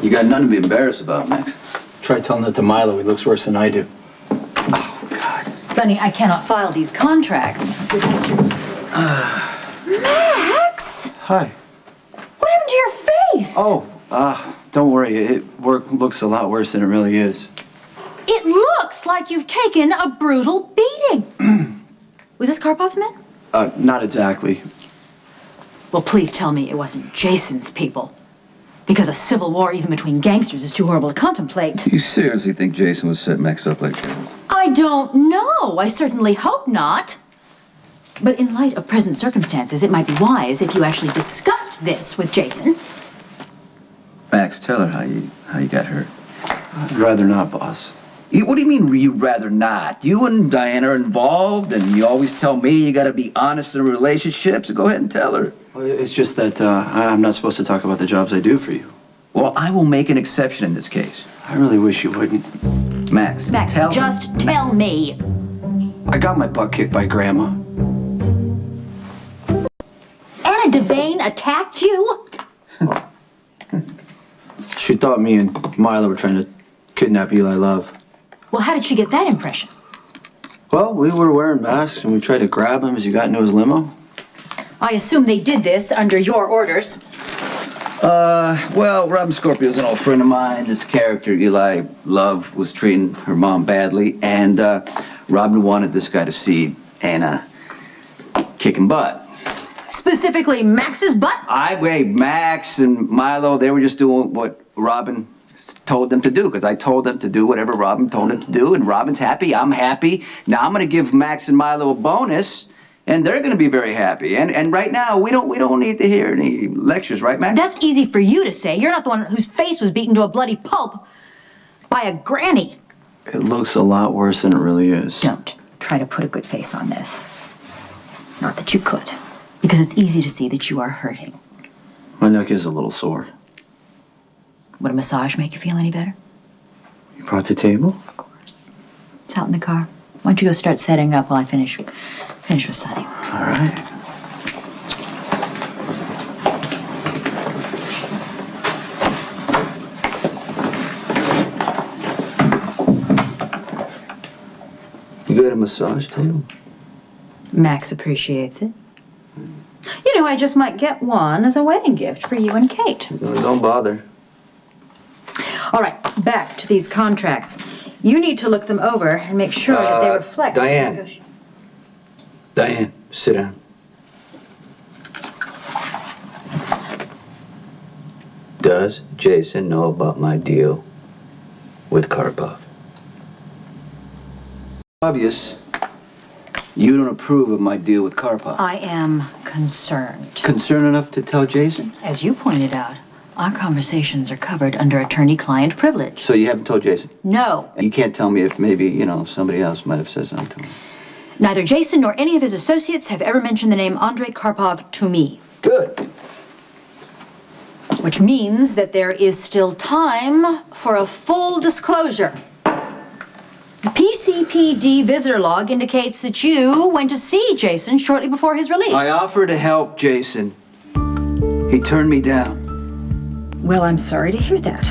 You got nothing to be embarrassed about, Max. Try telling that to Milo. He looks worse than I do. Oh, God. Sonny, I cannot file these contracts without you. Max! Hi. What happened to your face? Oh, don't worry. Work looks a lot worse than it really is. It looks like you've taken a brutal beating. Was this Karpov's men? Not exactly. Well, please tell me it wasn't Jason's people. Because a civil war, even between gangsters, is too horrible to contemplate. You seriously think Jason was set Max up like that? I don't know. I certainly hope not. But in light of present circumstances, it might be wise if you actually discussed this with Jason. Max, tell her how you got hurt. I'd rather not, boss. What do you mean you'd rather not? You and Diana are involved, and you always tell me you gotta be honest in a relationship, so go ahead and tell her. Well, it's just that I'm not supposed to talk about the jobs I do for you. Well, I will make an exception in this case. I really wish you wouldn't. Max, tell her. Just tell me. I got my butt kicked by Grandma. Anna Devane attacked you? She thought me and Milo were trying to kidnap Eli Love. Well, how did she get that impression? Well, we were wearing masks and we tried to grab him as he got into his limo. I assume they did this under your orders. Well, Robin Scorpio's an old friend of mine. This character, Eli Love, was treating her mom badly, and Robin wanted this guy to see Anna kicking butt. Specifically Max's butt? Max and Milo, they were just doing what Robin told them to do, because I told them to do whatever Robin told them to do, and Robin's happy, I'm happy. Now I'm going to give Max and Milo a bonus, and they're going to be very happy. And right now, we don't need to hear any lectures, right, Max? That's easy for you to say. You're not the one whose face was beaten to a bloody pulp by a granny. It looks a lot worse than it really is. Don't try to put a good face on this. Not that you could, because it's easy to see that you are hurting. My neck is a little sore. Would a massage make you feel any better? You brought the table? Of course. It's out in the car. Why don't you go start setting up while I finish with Sonny? All right. You got a massage table? Max appreciates it. You know, I just might get one as a wedding gift for you and Kate. No, don't bother. All right, back to these contracts. You need to look them over and make sure that they reflect... Diane, sit down. Does Jason know about my deal with Karpov? Obvious. You don't approve of my deal with Karpov. I am concerned. Concerned enough to tell Jason? As you pointed out, our conversations are covered under attorney-client privilege. So you haven't told Jason? No. You can't tell me if maybe, somebody else might have said something to him. Neither Jason nor any of his associates have ever mentioned the name Andrei Karpov to me. Good. Which means that there is still time for a full disclosure. The PCPD visitor log indicates that you went to see Jason shortly before his release. I offered to help Jason. He turned me down. Well, I'm sorry to hear that.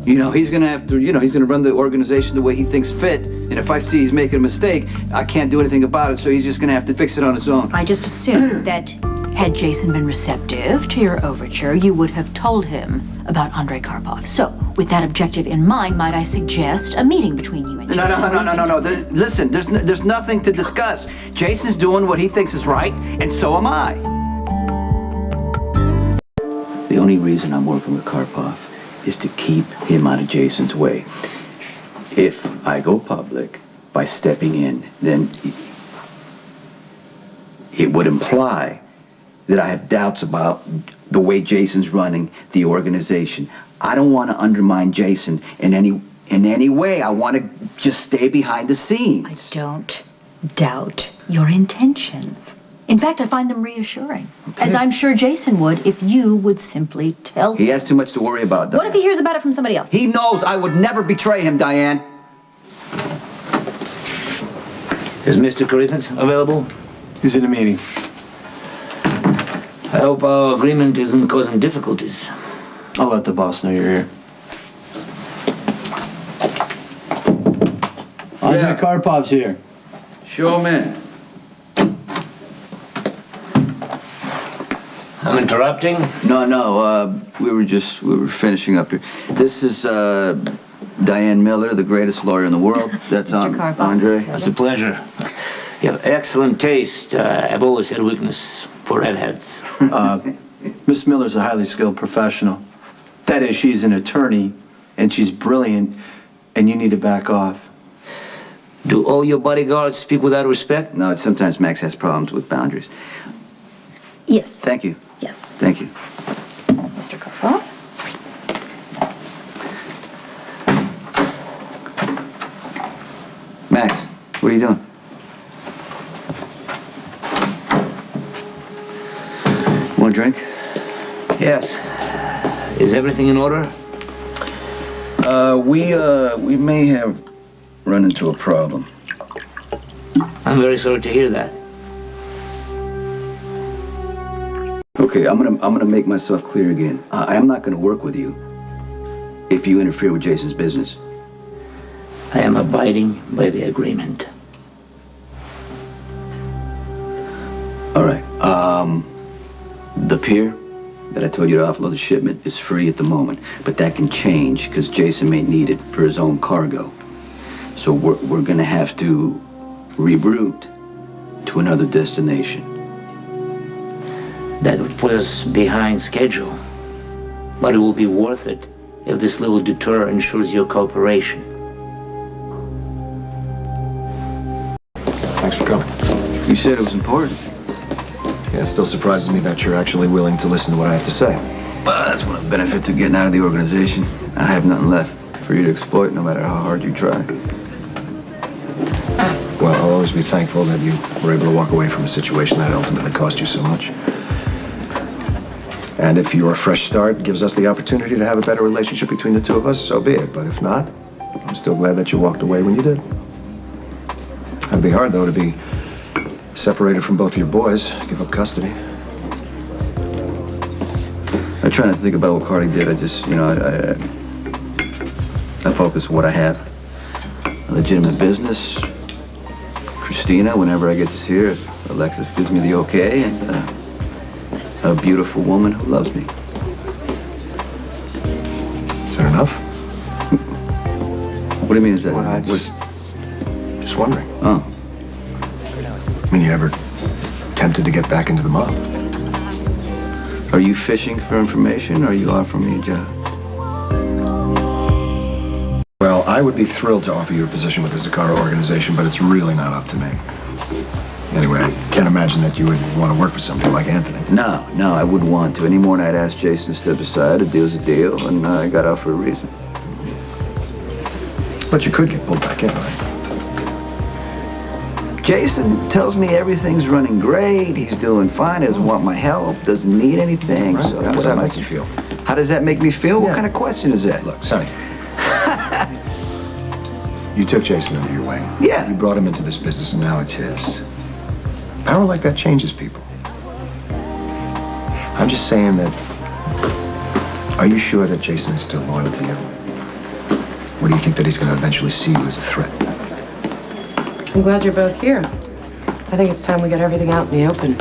He's gonna have to, he's gonna run the organization the way he thinks fit. And if I see he's making a mistake, I can't do anything about it, so he's just gonna have to fix it on his own. I just assumed that had Jason been receptive to your overture, you would have told him about Andrei Karpov. So, with that objective in mind, might I suggest a meeting between you and Jason? No. Listen, there's nothing to discuss. Jason's doing what he thinks is right, and so am I. The only reason I'm working with Karpov is to keep him out of Jason's way. If I go public by stepping in, then it would imply that I have doubts about the way Jason's running the organization. I don't want to undermine Jason in any way. I want to just stay behind the scenes. I don't doubt your intentions. In fact, I find them reassuring. Okay. As I'm sure Jason would if you would simply tell him. He has too much to worry about, Diane. What if he hears about it from somebody else? He knows I would never betray him, Diane. Is Mr. Carruthers available? He's in a meeting. I hope our agreement isn't causing difficulties. I'll let the boss know you're here. Andre Yeah. Karpov's here. Show him in. I'm interrupting. No, we were finishing up here. This is Diane Miller, the greatest lawyer in the world. That's Mr. Karpov. Andre. It's a pleasure. You have excellent taste. I've always had a weakness for redheads. Miss Miller's a highly skilled professional. That is, she's an attorney, and she's brilliant, and you need to back off. Do all your bodyguards speak without respect? No, sometimes Max has problems with boundaries. Yes. Thank you. Yes. Thank you. Mr. Karpov? Max, what are you doing? Want a drink? Yes. Is everything in order? We may have run into a problem. I'm very sorry to hear that. Okay, I'm gonna make myself clear again. I am not gonna work with you if you interfere with Jason's business. I am abiding by the agreement. All right. The pier that I told you to offload the shipment is free at the moment, but that can change because Jason may need it for his own cargo. So we're gonna have to reroute to another destination. That would put us behind schedule. But it will be worth it if this little detour ensures your cooperation. Thanks for coming. You said it was important. Yeah, it still surprises me that you're actually willing to listen to what I have to say. Well, that's one of the benefits of getting out of the organization. I have nothing left for you to exploit, no matter how hard you try. Well, I'll always be thankful that you were able to walk away from a situation that ultimately cost you so much. And if your fresh start gives us the opportunity to have a better relationship between the two of us, so be it. But if not, I'm still glad that you walked away when you did. It'd be hard, though, to be separated from both your boys, give up custody. I try not to think about what Cardi did. I just, I focus on what I have. A legitimate business. Christina, whenever I get to see her, if Alexis gives me the okay, and a beautiful woman who loves me. Is that enough? What do you mean is that? Well, I just wondering. Oh. I mean, you ever tempted to get back into the mob? Are you fishing for information, or are you offering me a job? Well, I would be thrilled to offer you a position with the Zakara organization, but it's really not up to me. Anyway, I can't imagine that you would want to work with somebody like Anthony. No, I wouldn't want to. Any more than I'd ask Jason to step aside. A deal's a deal, and I got out for a reason. But you could get pulled back in, right? Jason tells me everything's running great. He's doing fine. Doesn't want my help. Doesn't need anything. Right. So How does that make you feel? How does that make me feel? Yeah. What kind of question is that? Look, Sonny. You took Jason under your wing. Yeah. You brought him into this business, and now it's his. Power like that changes people. I'm just saying that. Are you sure that Jason is still loyal to you? Or do you think that he's going to eventually see you as a threat? I'm glad you're both here. I think it's time we got everything out in the open.